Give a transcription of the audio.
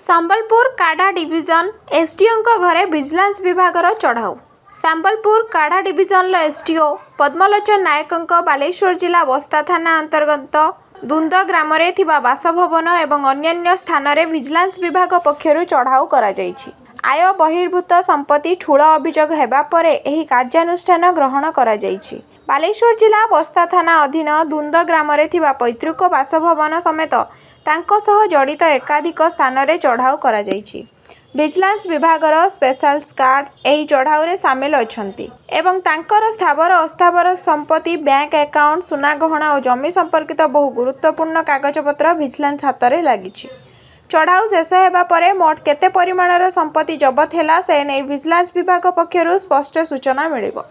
संबलपुर काड़ा division SDO घरे vigilance विभागर चढ़ाऊ। Sambalpur काड़ा डिविजन एसडीओ पद्मलोचन नायक बालेश्वर जिला बस्ता थाना अंतर्गत दुंद ग्राम बासभवन एवं अन्य स्थान में विजिलेंस विभाग पक्षर चढ़ाऊ करा जायछि। आय बहिर्भूत संपत्ति ठूल अभियोग हेबा परे एही कार्यानुष्ठान ग्रहण करा जायछि। बालेश्वर जिला बस्ता थाना अधीन दुंद ग्राम पैतृक बासभवन समेत तांको सह जड़ित एकाधिक स्थान में चढ़ाऊ करा जायछि। विजिलेंस विभागर स्पेशल स्क्वाड एही चढ़ाऊ रे सामिल अछंती एवं तांकर स्थावर अस्थावर संपत्ति बैंक अकाउंट सुना गहना और जमी संपर्कित बहु गुरुत्वपूर्ण कागजपत्र विजिलेंस हाथ में लगी। चढ़ाऊ शेष हेबा परे मोट केते परिमाणर संपत्ति जबत हैला से नै विजिलेंस विभाग पक्षरु स्पष्ट सूचना मिलिबो।